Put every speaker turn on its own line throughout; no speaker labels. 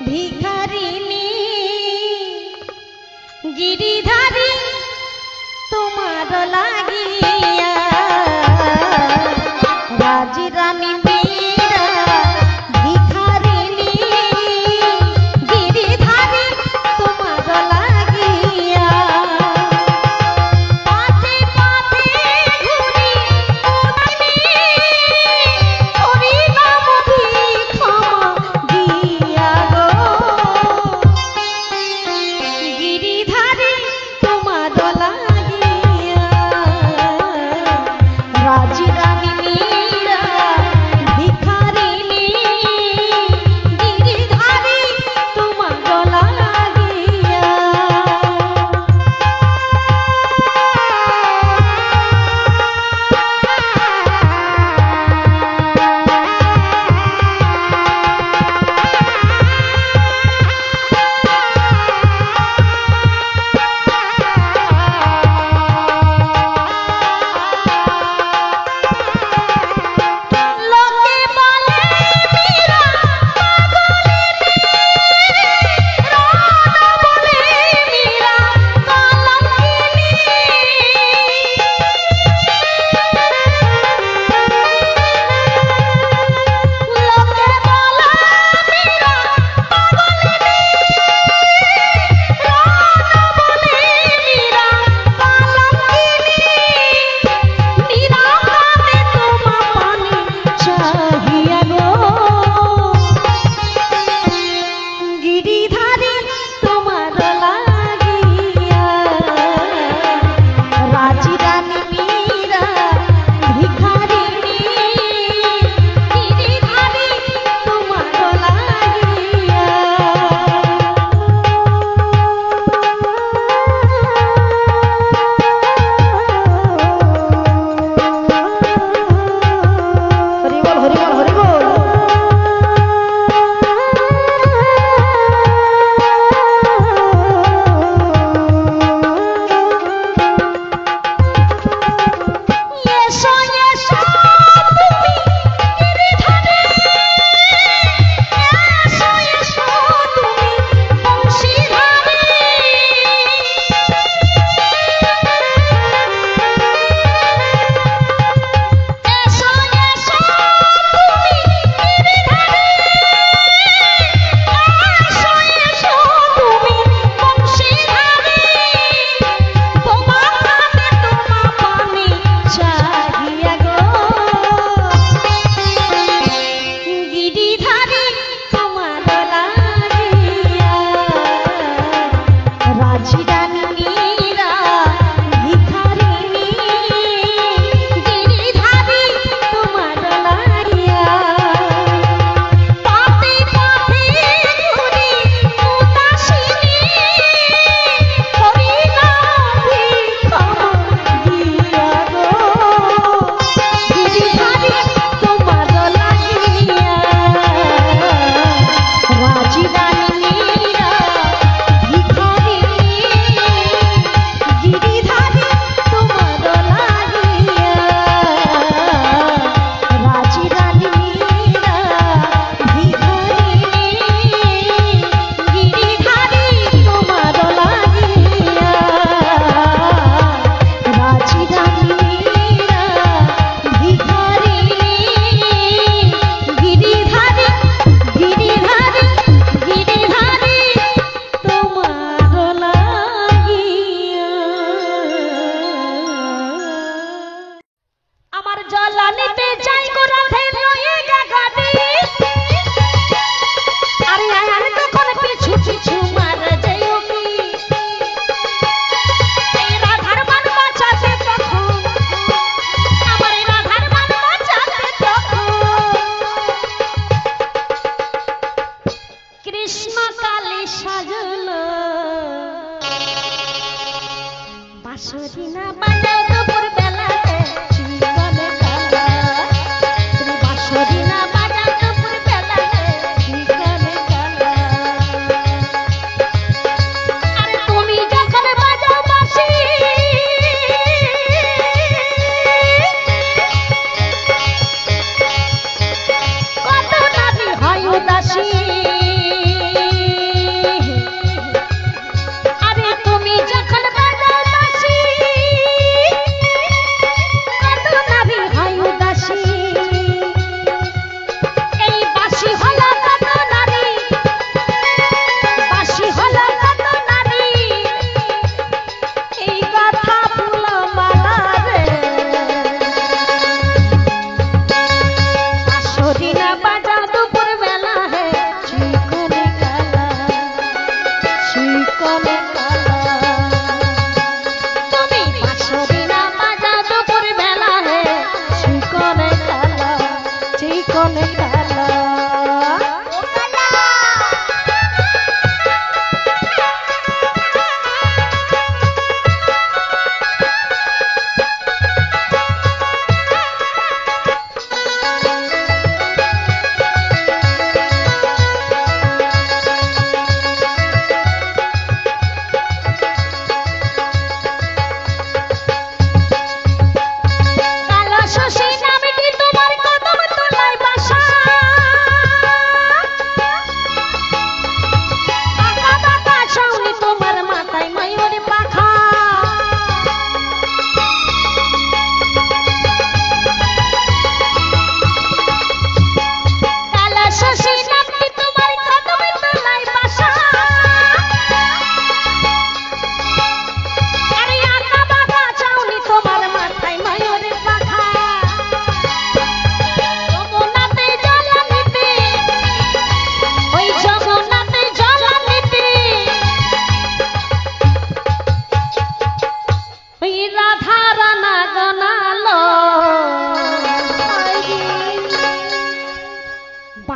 ভিখারিণী গিরিধারী তোমার লাগিয়া রাজরানী মীরা ভিখারিণী গিরিধারী তোমার লাগিয়া পথে পথে ঘুরি করি নাম ভিক্ষমা দিয়া গো গিরিধারী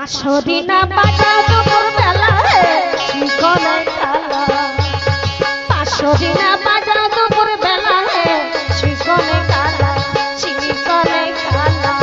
বাঁশরি না বাজা দুপুর বেলা চিকনে কালা বাঁশরি না বাজা দুপুর বেলা চিকনে কালা চিকনে কালা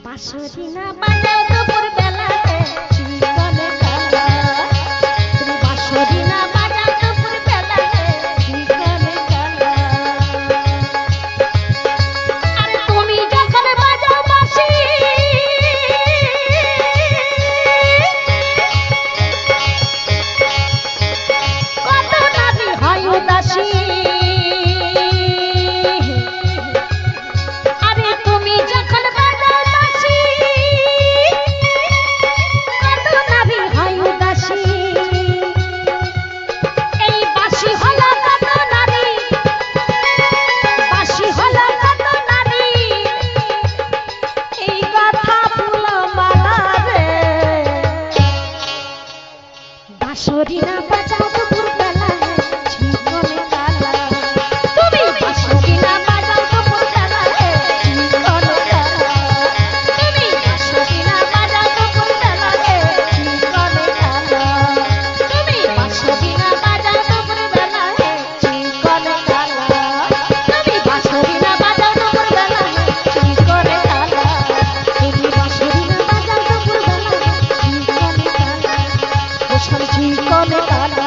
বাঁশরি না বাজা দুপুর বেলা চিকনে কালা তুমি বাঁশরি না বাজা দুপুর বেলা চিকনে কালা আরে তুমি যখন বাজাও বাঁশি কত নারী হয় উদাসী বাঁশরি না বাজা দুপুর বেলা চিকনে কালা তুমি বাঁশরি না বাজা দুপুর বেলা চিকনে কালা তুমি বাঁশরি না বাজা দুপুর বেলা চিকনে কালা তুমি বাঁশরি না বাজা দুপুর বেলা চিকনে কালা তুমি বাঁশরি না বাজা দুপুর বেলা চিকনে কালা তুমি বাঁশরি না বাজা দুপুর বেলা চিকনে কালা চিকনে কালা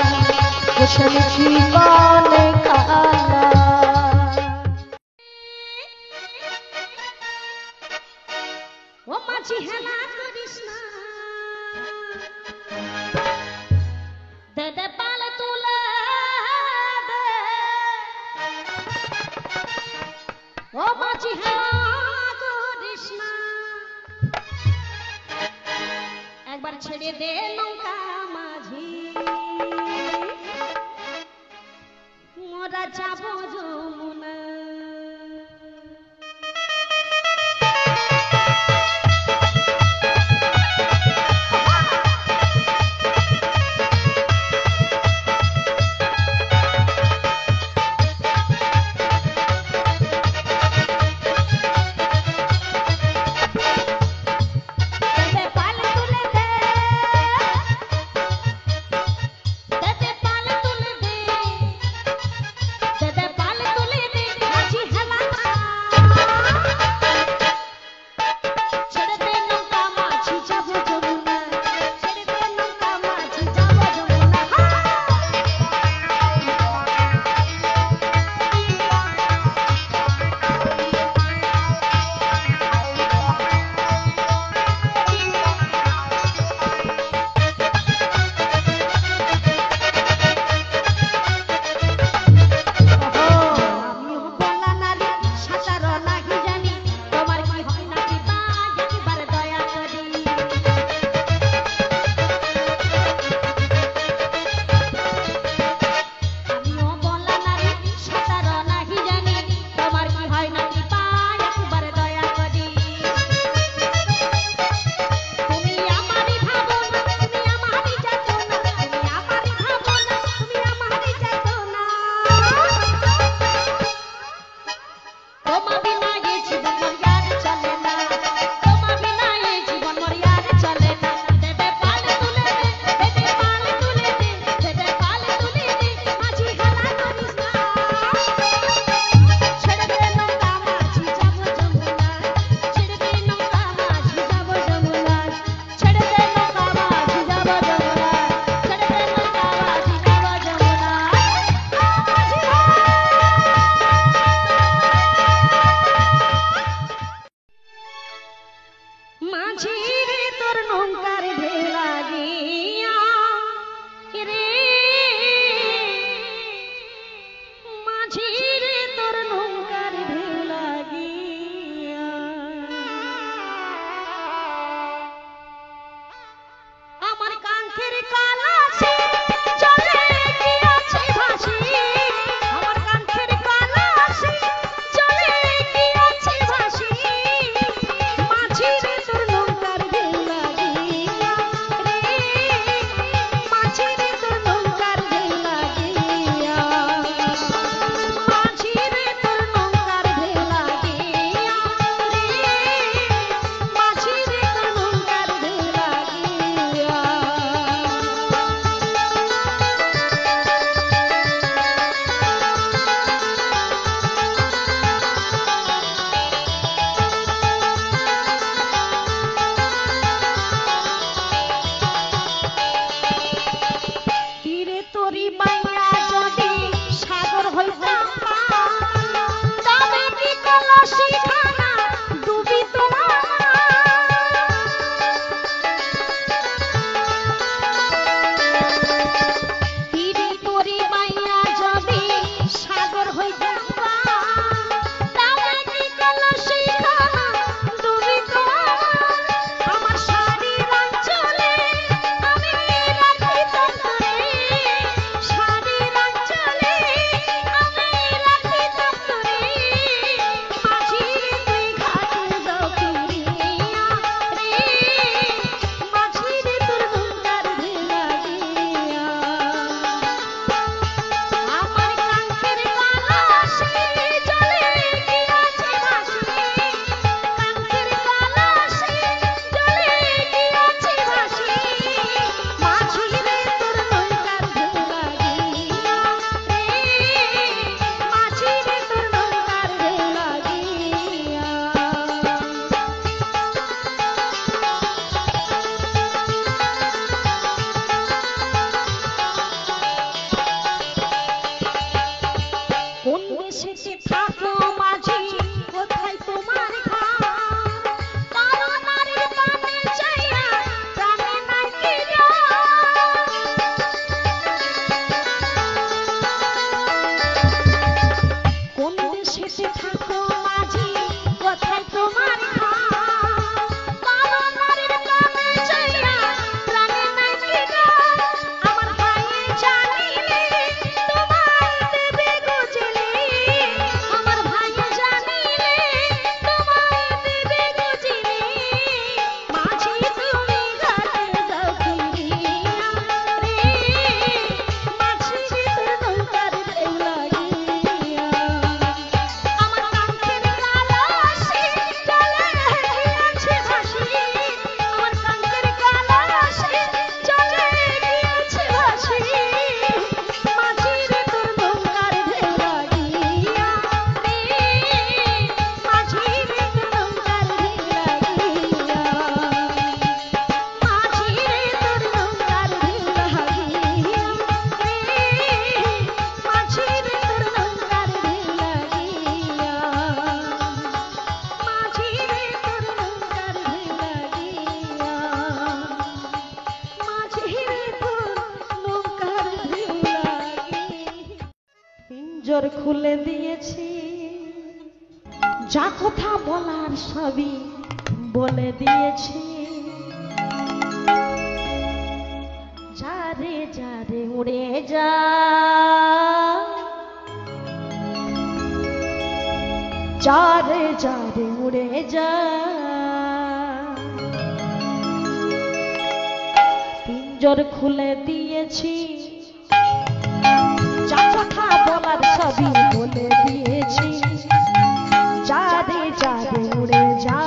চিকনে কালা ও মাঝি হেলা করিস না দে দে পাল তুলে দে ও মাঝি হেলা করিস না একবার ছেড়ে দে নৌকা মাঝি মোরা যাব যমুনা de palo তরি বাইয়া যদি সাগর হইতাম তবে কি কলসি খানা ডুবি তোমার তিরি তরি বাইয়া যদি সাগর হইতাম তবে কি কলসি খানা ডুবি তোমার আমার শাড়ির আঁচলে আমি রাখিতাম তোরে শাড়ির আঁচলে আমি রাখিতাম তোরে মাঝিরে তুই ঘাটে যাও ফিরিয়া রে মাঝিরে তোর নৌকার ভেলা দিয়া আমার কাঙ্কের কালাসে জলে গিয়াছে ভাসি কাঙ্কের কালাসে জলে গিয়াছে ভাসি মাঝিরে তোর নৌকার ভেলা দিয়া রে মাঝিরে তোর নৌকার ভেলা দিয়া কোন দেশেতে থাকো মাঝি কোথায় তোমার ঘর কারো নারীর পানে চাইয়া প্রাণে নাই কি কোন দেশেতে থাকো মাঝি কোথায় তোমার ঘর কারো নারীর পানে চাইয়া প্রাণে নাই কি আমার ভাইয়ে জানিলে তোমায় দেবে গজলে আমার ভাইয়ে জানিলে তোমায় দেবে গজলে মাঝি তুমি ঘাটে যাও ফিরিয়া রে মাঝি তোর নৌকার ভেলা গিয়া আমার কাঙ্কের কালাসে জলে গিয়াছে ভাসি আমার কাঙ্কের কালাসে জলে গিয়াছে ভাসি মাঝিরে তোর নৌকার ভেলা গিয়া রে মাঝিরে তোর নৌকার ভেলা গিয়া মাঝিরে তোর নৌকার ভেলা গিয়া রে মাঝিরে তোর নৌকার ভেলা গিয়া মাঝিরে তোর নৌকার ভেলা গিয়া মাঝিরে তোর নৌকার ভেলা গিয়া পিঞ্জর খুলে দিয়েছি যা কথা বলার সবই বলে দিয়েছি যারে যারে উড়ে যা যারে যারে উড়ে যা পিঞ্জর খুলে দিয়েছি যা কথা বলার সবই বলে দিয়েছি যারে যারে উড়ে যা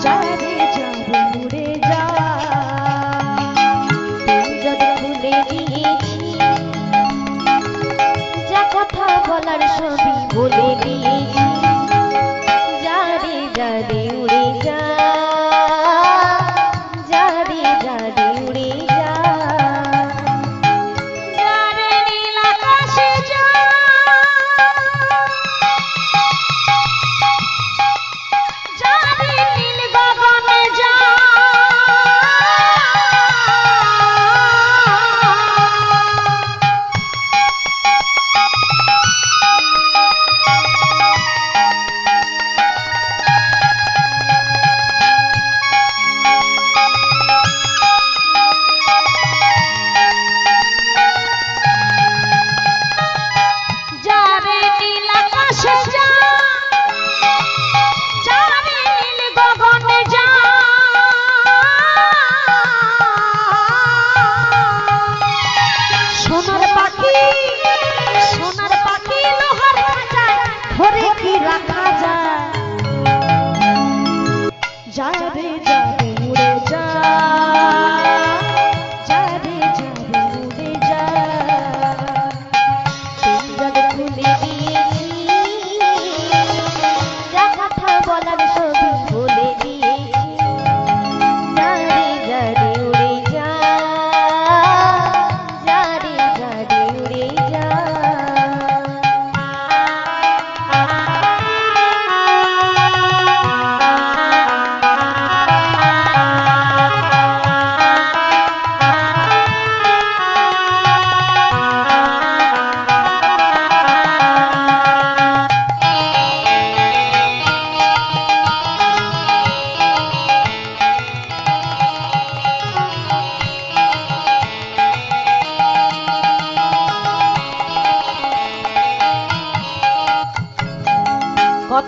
যারে যারে উড়ে যা পিঞ্জর খুলে দিয়েছি যা কথা বলার সবই বলে দিয়েছি যারে যারে উড়ে যা যারে যারে উড়ে যা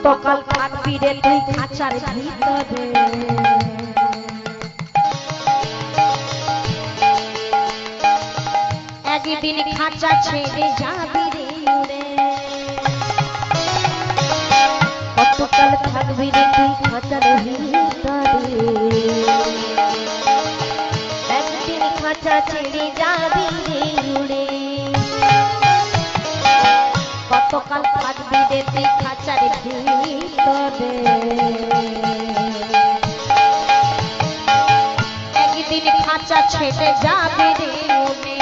কতকাল থাকবি রে তুই খাঁচার ভিতরে একদিন খাঁচা ছেড়ে যাবি রে উড়ে কতকাল থাকবি রে তুই খাঁচার ভিতরে একদিন খাঁচা ছেড়ে যাবি রে উড়ে কতকাল থাকবি রে তুই খাঁচার ভিতরে একদিন খাঁচা ছেড়ে যাবি রে উড়ে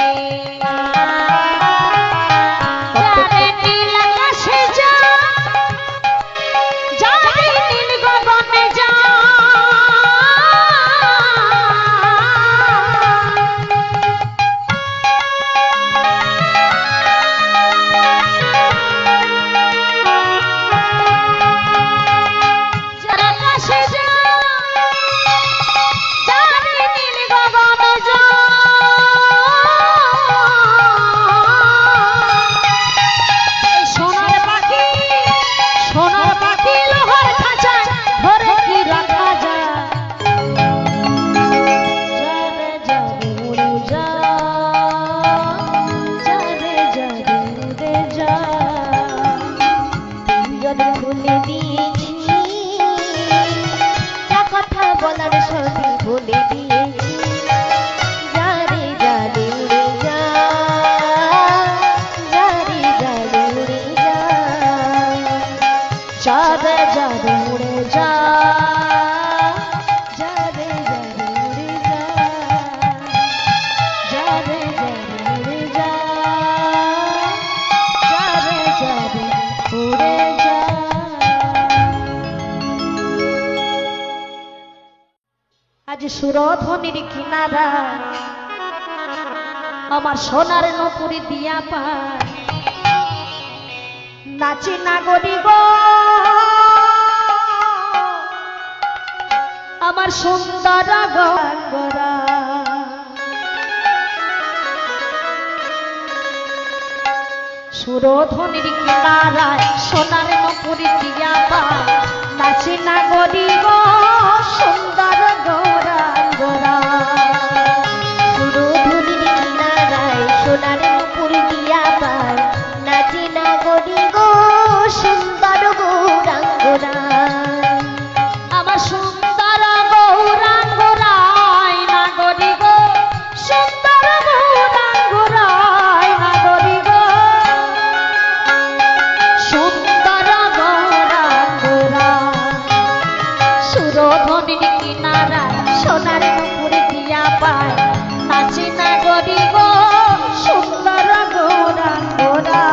সুরধনির কিনারা আমার সোনার নপুরি দিয়া পায় নাচি নাগরি গো আমার সুন্দর গঙ্গরা সুরধনির কিনারায় সোনার নপুরি দিয়া পায় নাচি নাগরি গো সুন্দর গৌরাঙ্গরা সুরধনির কিনারায় সোনার নপুর দিয়া পায় নাচি নাগরি গো সুন্দর গৌরাঙ্গরা আমার সুন্দর গৌরাঙ্গরায় নাগরি গো সুন্দর গৌরাঙ্গরায় নাগরি গো সুন্দর গৌরাঙ্গরা সুরধনির কিনারায় সোনার নপুর দিয়া পায় নাচি নাগরি গো সুন্দর গৌরাঙ্গরা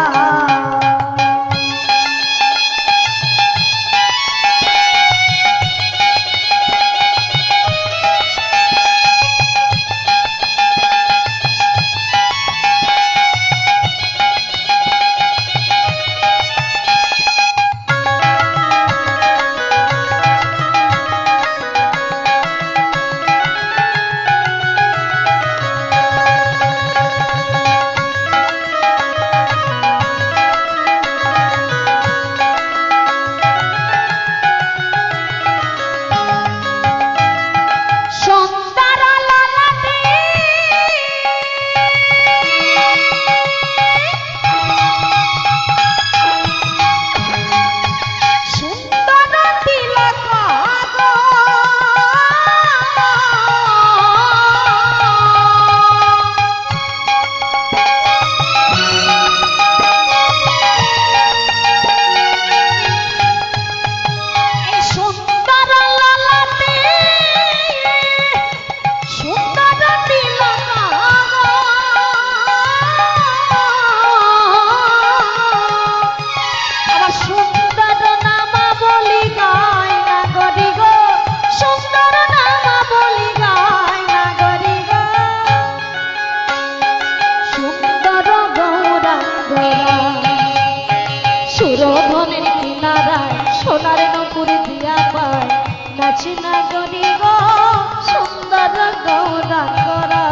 সুরধনির কিনারায় সোনার নপুর দিয়া পায় নাচি নাগরি গো সুন্দর গৌরাঙ্গরা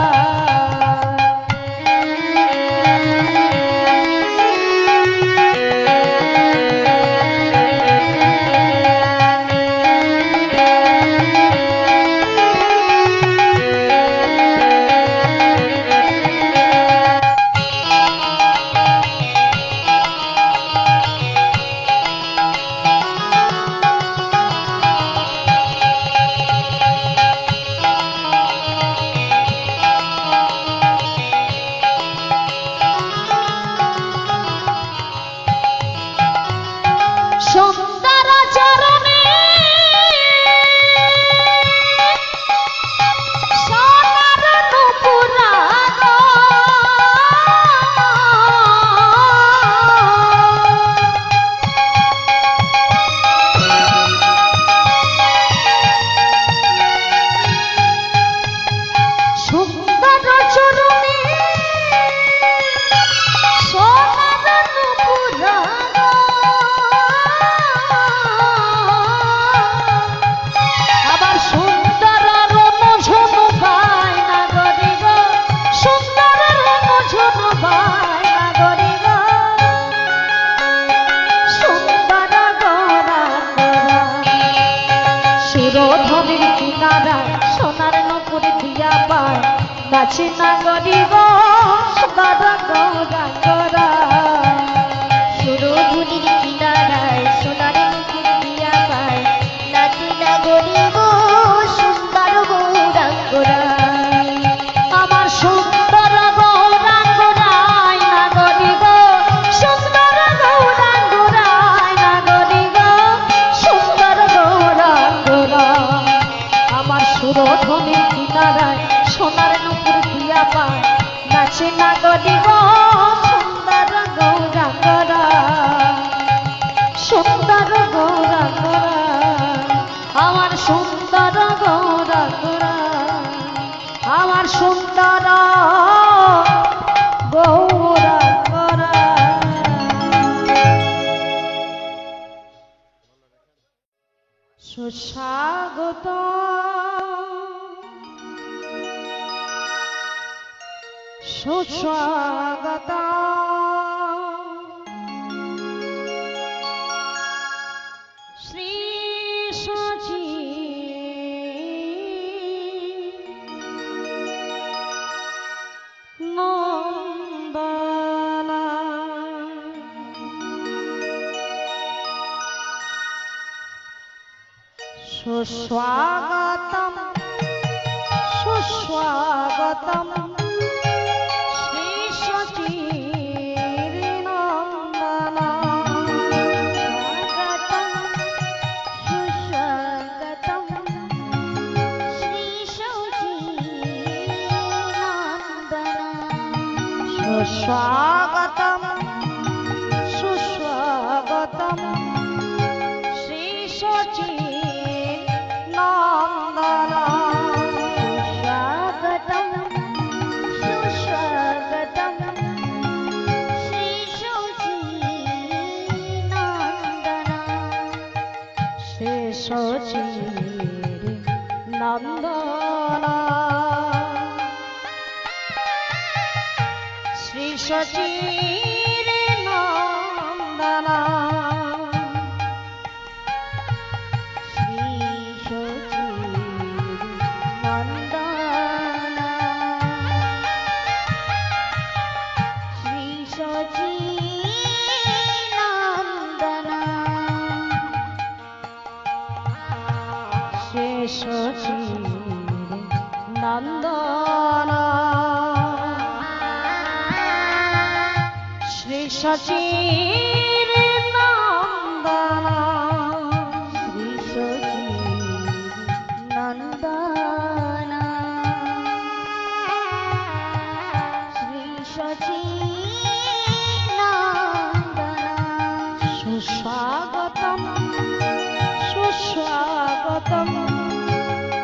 কি গো সুন্দর গৌরাঙ্গরা, সুন্দর গৌরাঙ্গরা, আমার সুন্দর গৌরাঙ্গরা, আমার সুন্দর গৌরাঙ্গরা। সুস্বাগত সুস্বাগত শ্রী সচি নন্দনা। সুস্বাগতম সুস্বাগতম শ্রী সচির নন্দনা।
সুস্বাগতম শ্রী সচির নন্দনা।
সুস্বাগতম সুস্বাগতম শ্রী সচির নন্দনা।
স্বাগতম সুস্বাগতম শ্রী সচির নন্দনা।
শ্রী সচির নন্দনা। শ্রী সচির নন্দনা।
শ্রী সচির নন্দনা। শ্রী সচির নন্দনা।
শ্রী সচির নন্দনা। শ্রী সচির নন্দনা।
শ্রী সচির নন্দনা। শ্রী সচির নন্দনা।
সুস্বাগতম সুস্বাগতম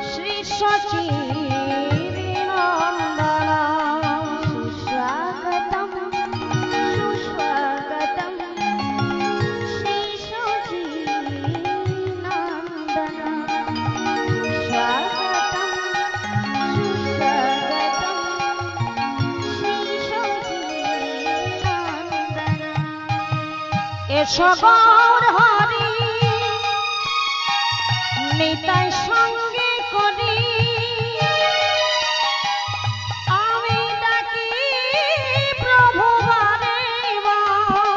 শ্রী সচির নন্দনা।
সুস্বাগতম সুস্বাগতম শ্রী সচির নন্দনা। স্বাগতম সুস্বাগতম শ্রী সচির নন্দনা।
এসো গৌর হরি নিতাই সঙ্গে করি, আমি ডাকি প্রভু বারে বার।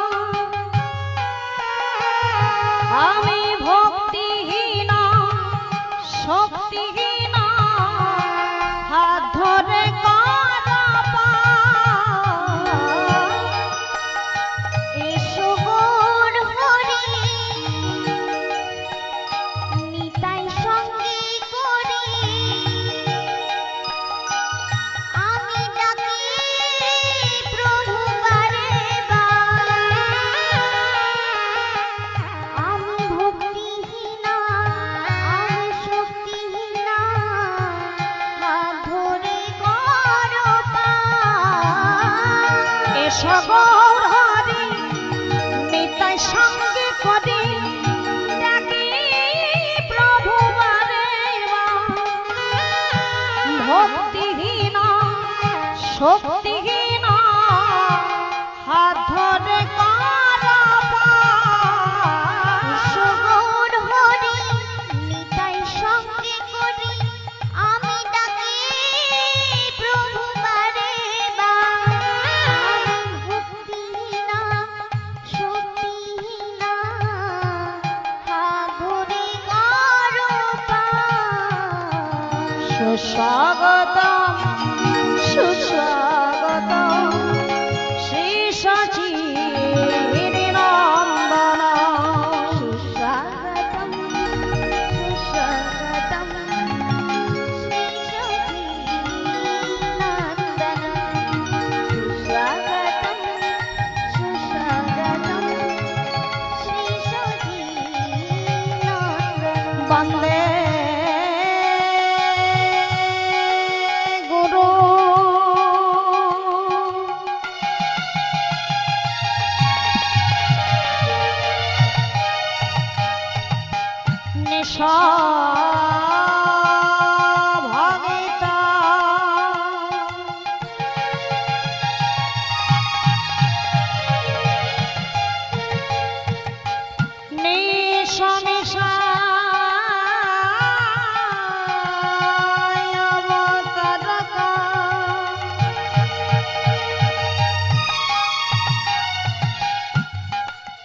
আমি ভক্তিহীন শক্তিহীন, হাত ধরে কর পার।
এসো গৌর হরি নিতাই সঙ্গে করি, আমি ডাকি প্রভু বারে বার। আমি ভক্তিহীনা আমি শক্তিহীনা, হাত ধরে করো পার।
এসো গৌর হরি নিতাই সঙ্গে করি, ডাকি প্রভু বারে বার। ভক্তিহীন শক্তিহীন, হাত ধরে কর পার।
এসো গৌর হরি নিতাই সঙ্গে করি, আমি ডাকি প্রভু বারে বার। ভক্তিহীনা শক্তিহীনা, হাত ধরে করো পার।
সুস্বাগতম সুস্বাগতম শ্রী সচির ভগিতা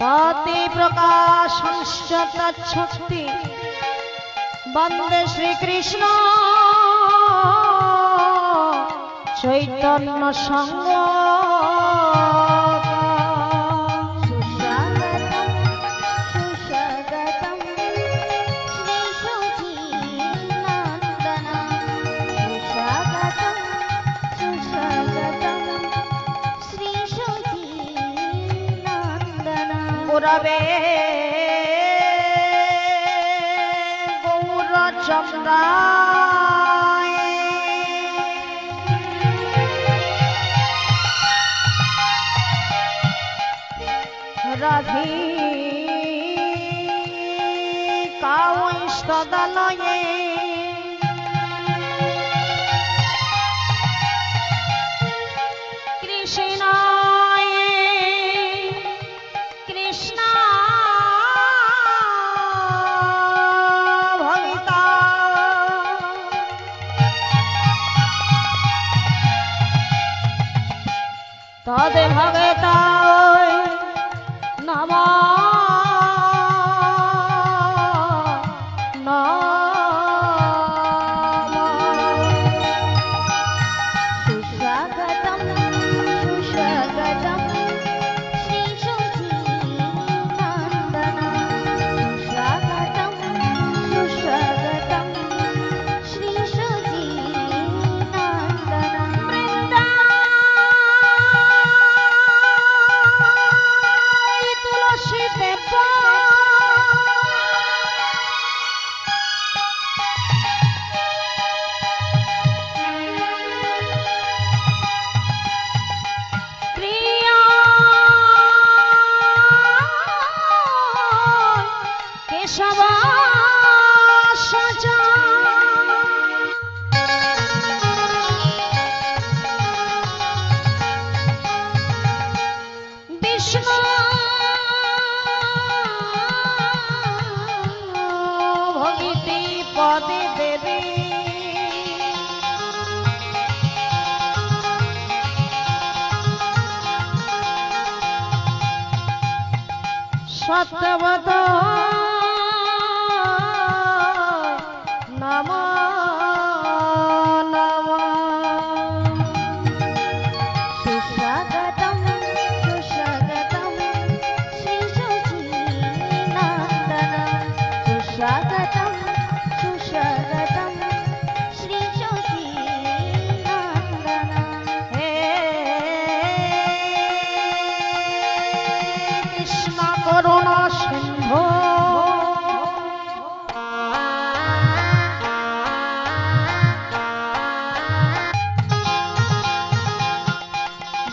तति प्रकाशंश्च तच्छक्ति वन्दे श्रीकृष्ण चैतन्य संग रवे गौरचन्द्राय राधिकावंशदलये तदे भगताय नमः
सुस्वागतं सुस्वागतं श्रीशुचिनन्दन सुस्वागतं सुस्वागतं श्रीशुचिनन्दन
सत्यवत नमो नमः
सुस्वागतं सुस्वागतं श्रीशुचिनन्दन सुस्वागतं सुस्वागतं श्रीशुचिनन्दन
हे कृष्ण करुणा सिंधु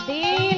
दीन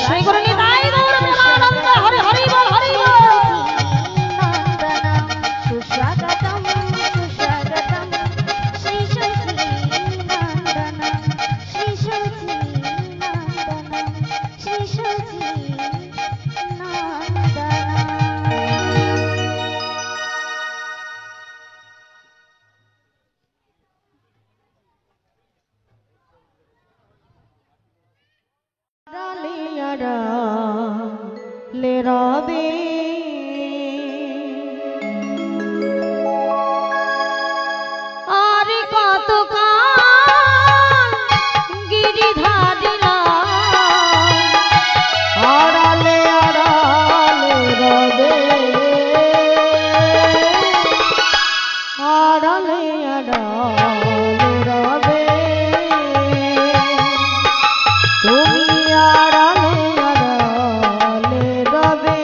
শ্রী গুরু নিতাই গৌর প্রেমানন্দ হরি হরি বল হরি বল।
সুস্বাগতম সুস্বাগতম শ্রী সখী নন্দন শ্রী সখী নন্দন শ্রী সখী
ले रबे আর কতকাল গিরিধারীরা আড়ালে আড়ালে রবে আড়ালে আড়ালে রবে তুমি আড়ালে আড়ালে রবে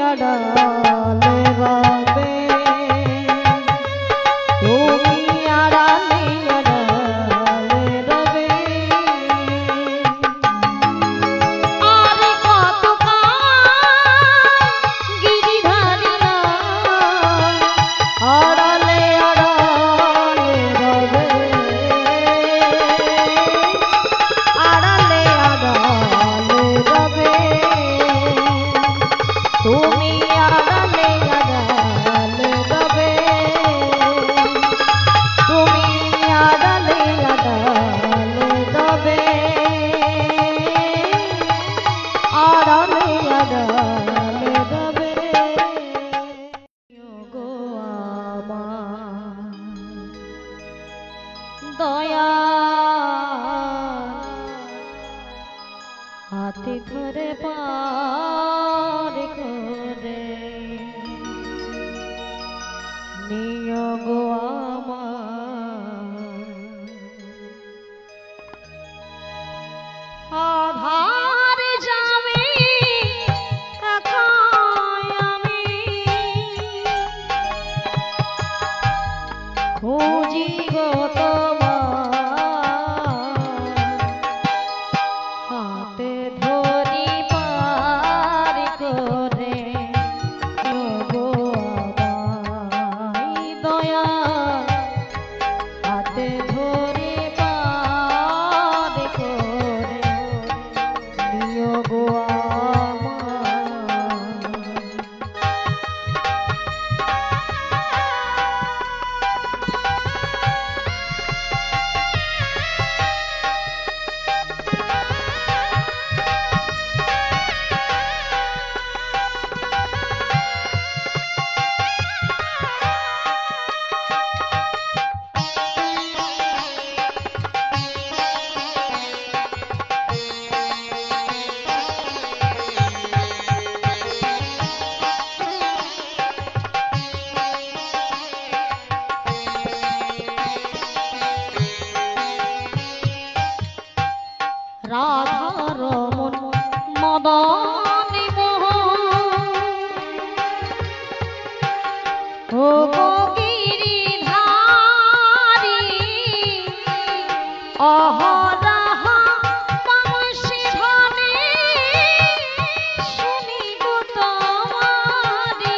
আড়ালে রবে তুমি আড়ালে আড়ালে রবে আর কতকাল গিরিধারী আড়ালে আড়ালে রবে আড়ালে আড়ালে রবে তুমি আড়ালে আড়ালে রবে তুমি আড়ালে আড়ালে রবে আড়ালে আড়ালে রবে গো আমার দয়া হাতে ধরে পার করে নিয় গো আমার আধার যাবে একাই আমি খুঁজি গো হাতে ধরি পার করে গো আমায় দয়া হাতে ধরি পার করে নিও গো রাধার মন মদন মোহন ও গো গিরিধারী অহরহ বংশী ধ্বনি শুনি গো তোমারি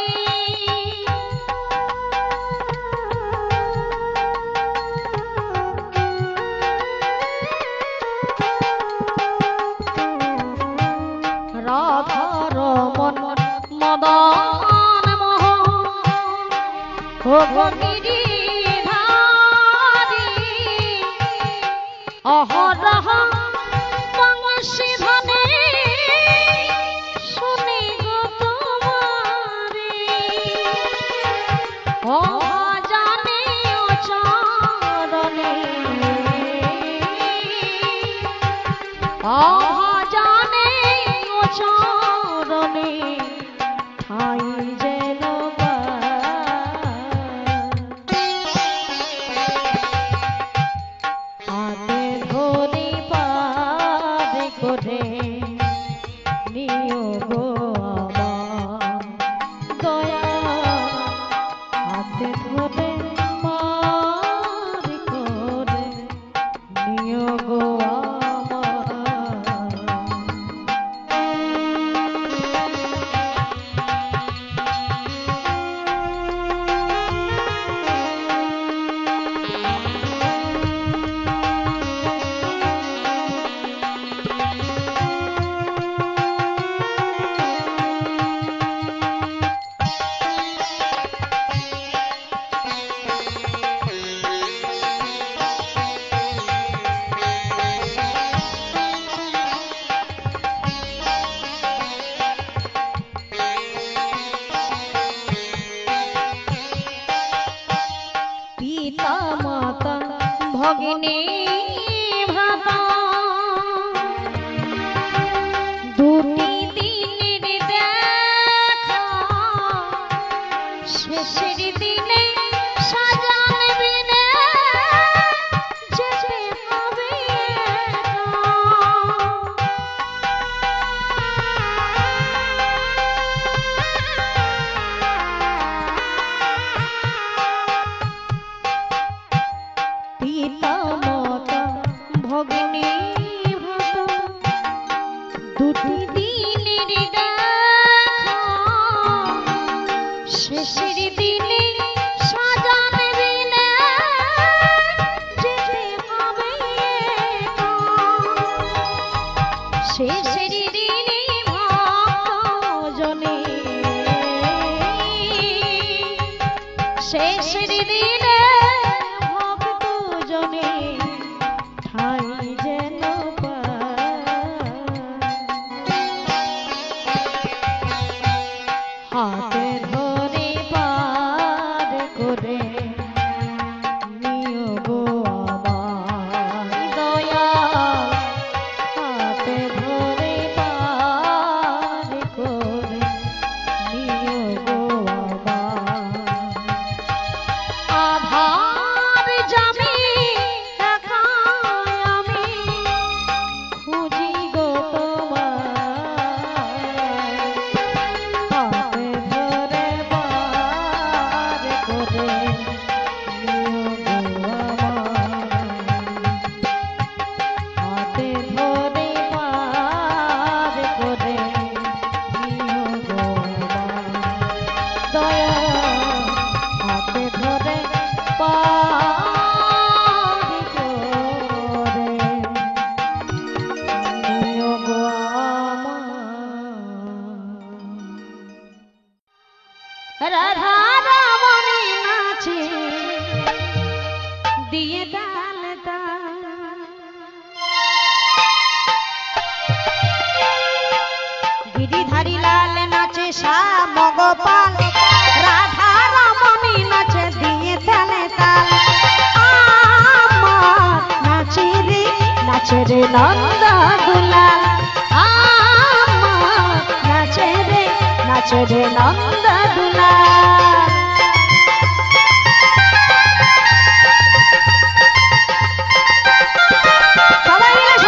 রাধার মন মদন মোহন ও গো গিরিধারী অহরহ বংশী ধ্বনি শুনি গো তোমারি অজানে অচরণে অজানে চরণে ঠাই যেন হাতে ধরি পার করে নিও গো আমার দয়া হাতে ধরে পার করে নিও গো পিতা মাতা ভগিনী ভ্রাতা দুটি দিনের দেখা শেষের দিনে সাজান বিনে যেতে হবে একা। জনে শেষের দিনে ভক্ত জনে ঠাই যেন হাতে ধরে পার করে নিও গো আমার দয়াল হাতে ধরে পার করে নিও গো আমার আধার জামি একা আমি খুঁজি গো রাধা রমণী নাচে দিয়ে তাল তাল গিরিধারী লাল নাচে শ্যাম গোপাল রাধা রমণী নাচে দিয়ে তাল তাল আমার নাচে রে নন্দ দুলাল আমার নাচে রে নন্দ দুলাল সবাই মিলে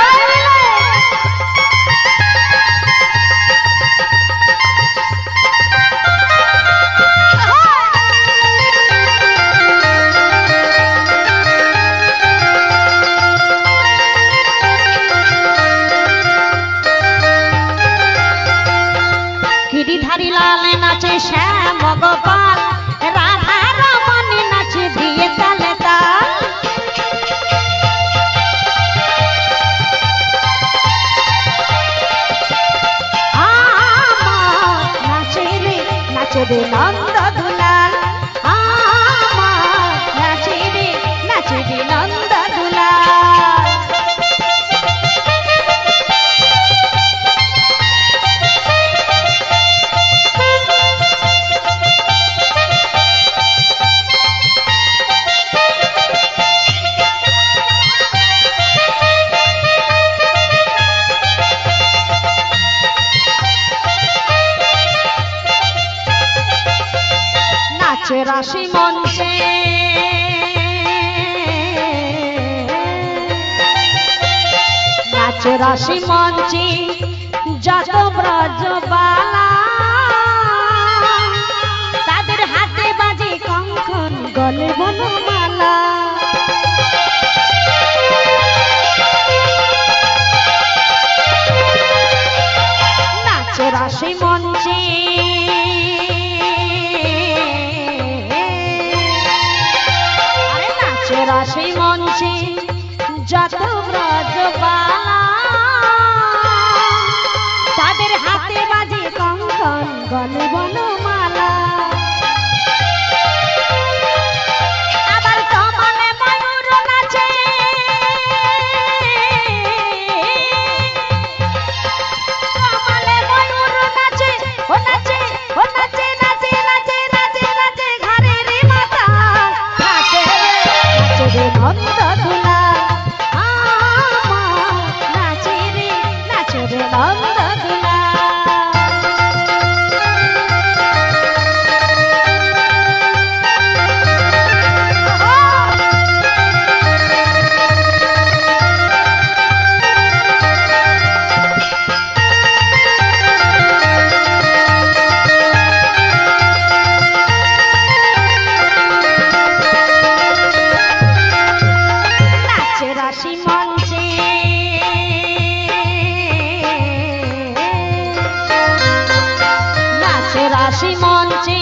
গিরিধারী লাল নাচে শ্যাম গোপাল রাধা রমণী নাচে দিয়ে তালে তাল আমার নাচে রে নন্দ দুলাল আমার নাচে রে নন্দ দুলাল রাশি মঞ্চে নাচে রাশি মঞ্চে যত ব্রজবালা তাদের হাতে বাজে কঙ্কন গলে বনমালা নাচে রাশি মঞ্চে রাশি মঞ্চে যত ব্রজবালা তাদের হাতে বাজে কঙ্কন গলে বনমালা আবার কমলে ময়ূর নাচে কমলে ময়ূর নাচে ও নাচে ও নাচে নাচে নাচে নাচে নাচে ঘরে রে মাতা নাচে নন্দ দুলাল আমার নাচে রে নন্দ দুলাল রাশি মঞ্চে নাচে রাশি মঞ্চে